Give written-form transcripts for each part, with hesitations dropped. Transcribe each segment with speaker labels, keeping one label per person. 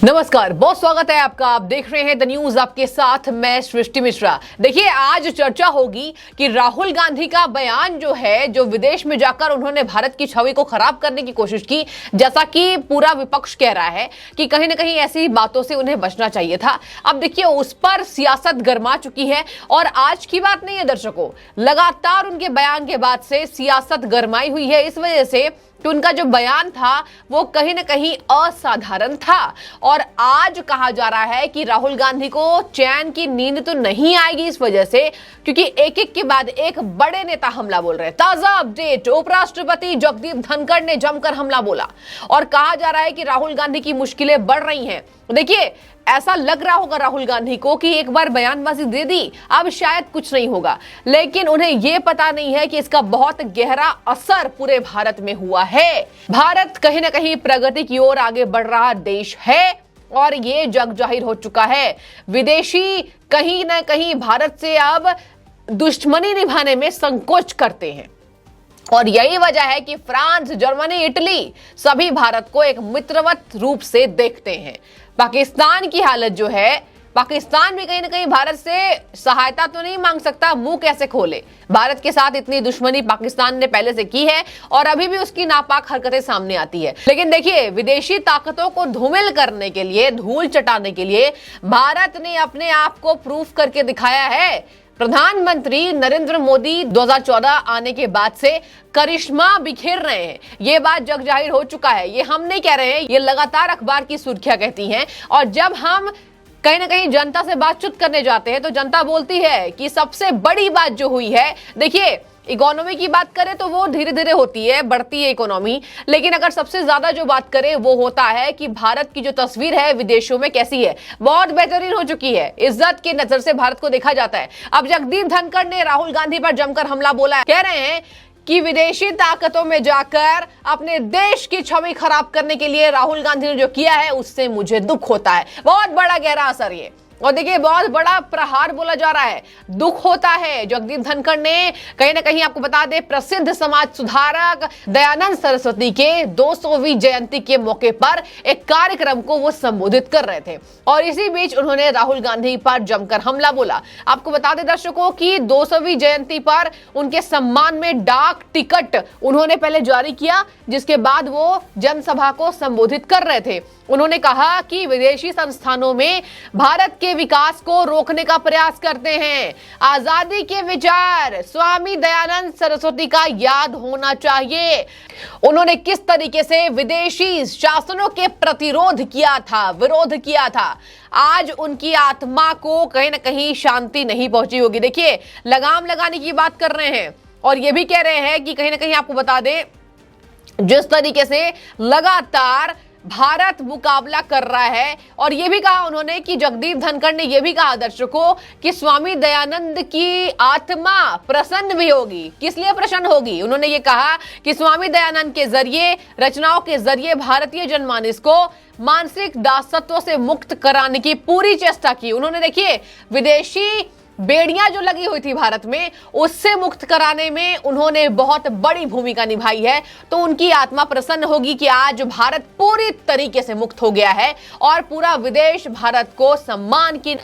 Speaker 1: नमस्कार, बहुत स्वागत है आपका। आप देख रहे हैं द न्यूज, आपके साथ मैं सृष्टि मिश्रा। देखिए, आज चर्चा होगी कि राहुल गांधी का बयान जो है, जो विदेश में जाकर उन्होंने भारत की छवि को खराब करने की कोशिश की, जैसा कि पूरा विपक्ष कह रहा है कि कहीं ना कहीं ऐसी बातों से उन्हें बचना चाहिए था। अब देखिए, उस पर सियासत गर्मा चुकी है और आज की बात नहीं है दर्शकों, लगातार उनके बयान के बाद से सियासत गर्माई हुई है। इस वजह से कि उनका जो बयान था वो कहीं ना कहीं असाधारण था और आज कहा जा रहा है कि राहुल गांधी को चैन की नींद तो नहीं आएगी इस वजह से, क्योंकि एक एक के बाद एक बड़े नेता हमला बोल रहे हैं। ताजा अपडेट, उपराष्ट्रपति जगदीप धनखड़ ने जमकर हमला बोला और कहा जा रहा है कि राहुल गांधी की मुश्किलें बढ़ रही हैं। देखिए, ऐसा लग रहा होगा राहुल गांधी को कि एक बार बयानबाजी दे दी, अब शायद कुछ नहीं होगा, लेकिन उन्हें यह पता नहीं है कि इसका बहुत गहरा असर पूरे भारत में हुआ है। भारत कहीं ना कहीं प्रगति की ओर आगे बढ़ रहा देश है और ये जग जाहिर हो चुका है। विदेशी कहीं ना कहीं भारत से अब दुश्मनी निभाने में संकोच करते हैं और यही वजह है कि फ्रांस, जर्मनी, इटली सभी भारत को एक मित्रवत रूप से देखते हैं। पाकिस्तान की हालत जो है, पाकिस्तान भी कहीं ना कहीं भारत से सहायता तो नहीं मांग सकता, मुंह कैसे खोले। भारत के साथ इतनी दुश्मनी पाकिस्तान ने पहले से की है और अभी भी उसकी नापाक हरकतें सामने आती है। लेकिन देखिए, विदेशी ताकतों को धूमिल करने के लिए, धूल चटाने के लिए भारत ने अपने आप को प्रूफ करके दिखाया है। प्रधानमंत्री नरेंद्र मोदी 2014 आने के बाद से करिश्मा बिखेर रहे हैं। ये बात जग जाहिर हो चुका है। ये हम नहीं कह रहे हैं, ये लगातार अखबार की सुर्खियां कहती हैं। और जब हम कहीं ना कहीं जनता से बातचीत करने जाते हैं तो जनता बोलती है कि सबसे बड़ी बात जो हुई है, देखिए इकोनॉमी की बात करें तो वो धीरे धीरे होती है, बढ़ती है इकोनॉमी, लेकिन अगर सबसे ज्यादा जो बात करें वो होता है कि भारत की जो तस्वीर है विदेशों में कैसी है, बहुत बेहतरीन हो चुकी है। इज्जत की नजर से भारत को देखा जाता है। अब जगदीप धनखड़ ने राहुल गांधी पर जमकर हमला बोला है। कह रहे हैं कि विदेशी ताकतों में जाकर अपने देश की छवि खराब करने के लिए राहुल गांधी ने जो किया है उससे मुझे दुख होता है। बहुत बड़ा गहरा असर ये, और देखिए बहुत बड़ा प्रहार बोला जा रहा है, दुख होता है। जगदीप धनखड़ ने कहीं ना कहीं, आपको बता दें, प्रसिद्ध समाज सुधारक दयानंद सरस्वती के 200वीं जयंती के मौके पर एक कार्यक्रम को वो संबोधित कर रहे थे और इसी बीच उन्होंने राहुल गांधी पर जमकर हमला बोला। आपको बता दें दर्शकों कि 200वीं जयंती पर उनके सम्मान में डाक टिकट उन्होंने पहले जारी किया, जिसके बाद वो जनसभा को संबोधित कर रहे थे। उन्होंने कहा कि विदेशी संस्थानों में भारत के विकास को रोकने का प्रयास करते हैं। आजादी के विचार स्वामी दयानंद सरस्वती का याद होना चाहिए। उन्होंने किस तरीके से विदेशी शासनों के प्रतिरोध किया था, विरोध किया था। आज उनकी आत्मा को कहीं ना कहीं शांति नहीं पहुंची होगी। देखिए, लगाम लगाने की बात कर रहे हैं और ये भी कह रहे हैं कि कहीं ना कहीं, आपको बता दें, जिस तरीके से लगातार भारत मुकाबला कर रहा है, और यह भी कहा उन्होंने कि जगदीप धनखड़ ने यह भी कहा दर्शकों कि स्वामी दयानंद की आत्मा प्रसन्न भी होगी। किस लिए प्रसन्न होगी? उन्होंने ये कहा कि स्वामी दयानंद के जरिए, रचनाओं के जरिए भारतीय जनमानस को मानसिक दासत्व से मुक्त कराने की पूरी चेष्टा की। उन्होंने, देखिए, विदेशी बेड़ियां जो लगी हुई थी भारत में, उससे मुक्त कराने में उन्होंने बहुत बड़ी भूमिका निभाई है। तो उनकी आत्मा प्रसन्न होगी कि आज भारत पूरी तरीके से मुक्त हो गया है और पूरा विदेश भारत को सम्मान की,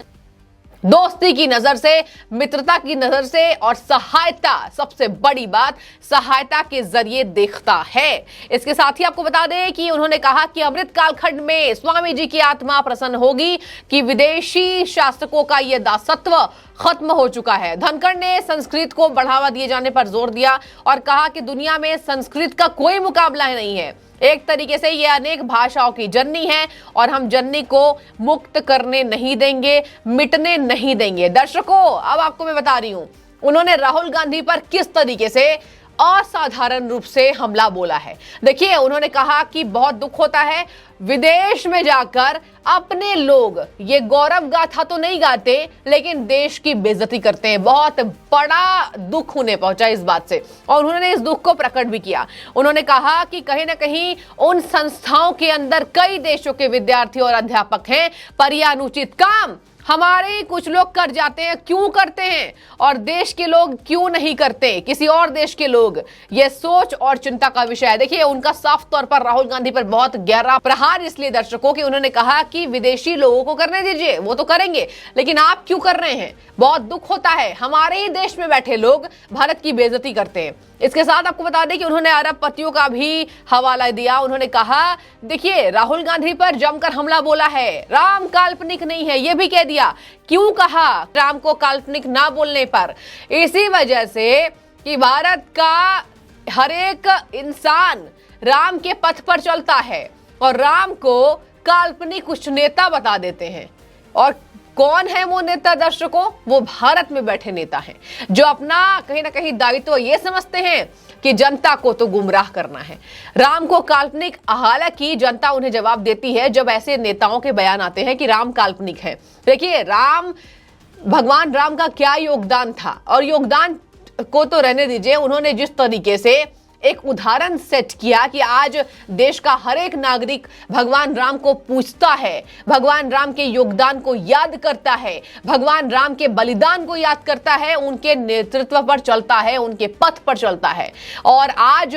Speaker 1: दोस्ती की नजर से, मित्रता की नजर से और सहायता, सबसे बड़ी बात, सहायता के जरिए देखता है। इसके साथ ही आपको बता दें कि उन्होंने कहा कि अमृत कालखंड में स्वामी जी की आत्मा प्रसन्न होगी कि विदेशी शासकों का यह दासत्व खत्म हो चुका है। धनखड़ ने संस्कृत को बढ़ावा दिए जाने पर जोर दिया और कहा कि दुनिया में संस्कृत का कोई मुकाबला नहीं है। एक तरीके से ये अनेक भाषाओं की जननी है और हम जननी को मुक्त करने नहीं देंगे, मिटने नहीं देंगे। दर्शकों, अब आपको मैं बता रही हूं उन्होंने राहुल गांधी पर किस तरीके से असाधारण रूप से हमला बोला है। देखिए, उन्होंने कहा कि बहुत दुख होता है, विदेश में जाकर अपने लोग ये गौरव गाथा तो नहीं गाते लेकिन देश की बेइज्जती करते हैं। बहुत बड़ा दुख उन्हें पहुंचा इस बात से और उन्होंने इस दुख को प्रकट भी किया। उन्होंने कहा कि कहीं ना कहीं उन संस्थाओं के अंदर कई देशों के विद्यार्थी और अध्यापक हैं, पर यह अनुचित काम हमारे कुछ लोग कर जाते हैं, क्यों करते हैं, और देश के लोग क्यों नहीं करते, किसी और देश के लोग, ये सोच और चिंता का विषय है। देखिए, उनका साफ तौर पर राहुल गांधी पर बहुत गहरा प्रहार इसलिए दर्शकों कि उन्होंने कहा कि विदेशी लोगों को करने दीजिए, वो तो करेंगे, लेकिन आप क्यों कर रहे हैं। बहुत दुख होता है, हमारे ही देश में बैठे लोग भारत की बेइज्जती करते हैं। इसके साथ आपको बता दें कि उन्होंने अरबपतियों का भी हवाला दिया। उन्होंने कहा, देखिए, राहुल गांधी पर जमकर हमला बोला है, राम काल्पनिक नहीं है, यह भी कह दिया। क्यों कहा राम को काल्पनिक ना बोलने पर? इसी वजह से कि भारत का हर एक इंसान राम के पथ पर चलता है और राम को काल्पनिक कुछ नेता बता देते हैं। और कौन है वो नेता दर्शकों? वो भारत में बैठे नेता हैं, जो अपना कहीं ना कहीं दायित्व ये समझते हैं कि जनता को तो गुमराह करना है, राम को काल्पनिक। हालांकि जनता उन्हें जवाब देती है जब ऐसे नेताओं के बयान आते हैं कि राम काल्पनिक है। देखिए, भगवान राम का क्या योगदान था, और योगदान को तो रहने दीजिए, उन्होंने जिस तरीके से एक उदाहरण सेट किया कि आज देश का हर एक नागरिक भगवान राम को पूजता है, भगवान राम के योगदान को याद करता है, भगवान राम के बलिदान को याद करता है, उनके नेतृत्व पर चलता है, उनके पथ पर चलता है। और आज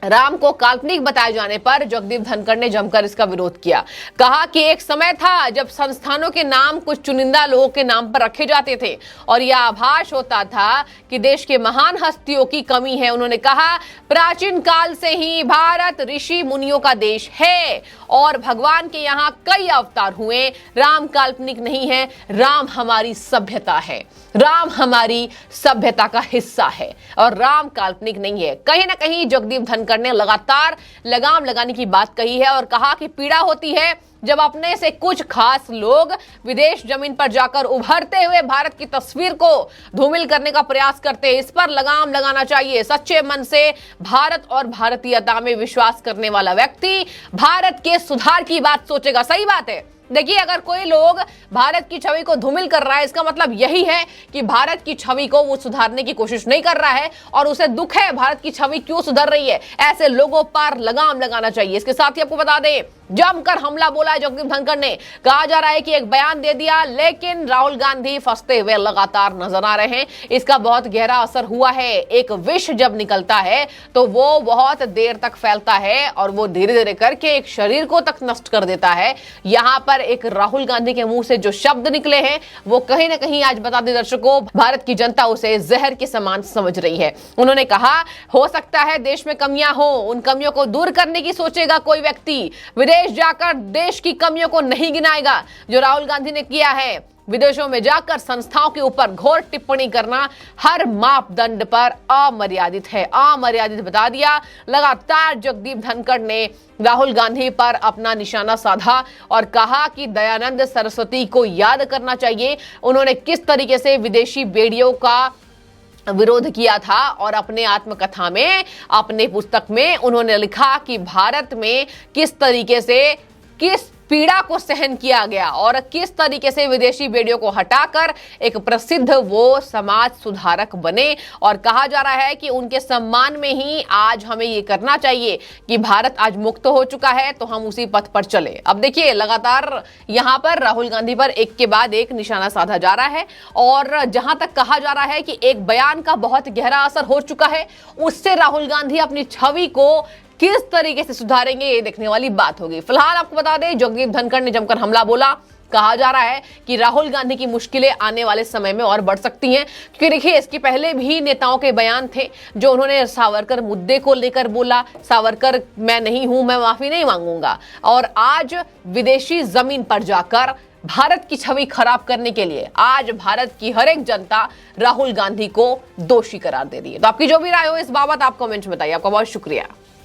Speaker 1: राम को काल्पनिक बताए जाने पर जगदीप धनखड़ ने जमकर इसका विरोध किया। कहा कि एक समय था जब संस्थानों के नाम कुछ चुनिंदा लोगों के नाम पर रखे जाते थे और यह आभास होता था कि देश के महान हस्तियों की कमी है। उन्होंने कहा, प्राचीन काल से ही भारत ऋषि मुनियों का देश है और भगवान के यहाँ कई अवतार हुए। राम काल्पनिक नहीं है, राम हमारी सभ्यता है, राम हमारी सभ्यता का हिस्सा है और राम काल्पनिक नहीं है। कहीं ना कहीं जगदीप धनखड़ ने लगातार लगाम लगाने की बात कही है और कहा कि पीड़ा होती है जब अपने से कुछ खास लोग विदेश जमीन पर जाकर उभरते हुए भारत की तस्वीर को धूमिल करने का प्रयास करते हैं। इस पर लगाम लगाना चाहिए। सच्चे मन से भारत और भारतीयता में विश्वास करने वाला व्यक्ति भारत के सुधार की बात सोचेगा। सही बात है। देखिए, अगर कोई लोग भारत की छवि को धूमिल कर रहा है, इसका मतलब यही है कि भारत की छवि को वो सुधारने की कोशिश नहीं कर रहा है और उसे दुख है भारत की छवि क्यों सुधर रही है। ऐसे लोगों पर लगाम लगाना चाहिए। इसके साथ ही आपको बता दें, जमकर हमला बोला है जगदीप धनखड़ ने। कहा जा रहा है कि एक बयान दे दिया, लेकिन राहुल गांधी फंसते हुए लगातार नजर आ रहे हैं। इसका बहुत गहरा असर हुआ है। एक विष जब निकलता है तो वो बहुत देर तक फैलता है और वो धीरे धीरे करके एक शरीर को तक नष्ट कर देता है। यहां पर एक राहुल गांधी के मुंह से जो शब्द निकले हैं वो कहीं ना कहीं, आज बता दें दर्शकों, भारत की जनता उसे जहर के समान समझ रही है। उन्होंने कहा, हो सकता है देश में कमियां हो, उन कमियों को दूर करने की सोचेगा कोई व्यक्ति, विदेश जाकर देश की कमियों को नहीं गिनाएगा। जो राहुल गांधी ने किया है, विदेशों में जाकर संस्थाओं के ऊपर घोर टिप्पणी करना हर मापदंड पर अमर्यादित है, अमर्यादित बता दिया। लगातार जगदीप धनखड़ ने राहुल गांधी पर अपना निशाना साधा और कहा कि दयानंद सरस्वती को याद करना चाहिए। उन्होंने किस तरीके से विदेशी बेड़ियों का विरोध किया था और अपने आत्मकथा में, अपने पुस्तक में उन्होंने लिखा कि भारत में किस तरीके से किस पीड़ा को सहन किया गया और किस तरीके से विदेशी बेड़ियों को हटाकर एक प्रसिद्ध वो समाज सुधारक बने। और कहा जा रहा है कि उनके सम्मान में ही आज हमें ये करना चाहिए कि भारत आज मुक्त हो चुका है तो हम उसी पथ पर चले। अब देखिए, लगातार यहां पर राहुल गांधी पर एक के बाद एक निशाना साधा जा रहा है और जहां तक कहा जा रहा है कि एक बयान का बहुत गहरा असर हो चुका है, उससे राहुल गांधी अपनी छवि को किस तरीके से सुधारेंगे ये देखने वाली बात होगी। फिलहाल आपको बता दें, जगदीप धनखड़ ने जमकर हमला बोला। कहा जा रहा है कि राहुल गांधी की मुश्किलें आने वाले समय में और बढ़ सकती हैं, क्योंकि देखिए, इसके पहले भी नेताओं के बयान थे जो उन्होंने सावरकर मुद्दे को लेकर बोला, सावरकर मैं नहीं हूं, मैं माफी नहीं मांगूंगा। और आज विदेशी जमीन पर जाकर भारत की छवि खराब करने के लिए आज भारत की हर एक जनता राहुल गांधी को दोषी करार दे रही है। तो आपकी जो भी राय हो इस बाबत आप कमेंट में बताइए। आपका बहुत शुक्रिया।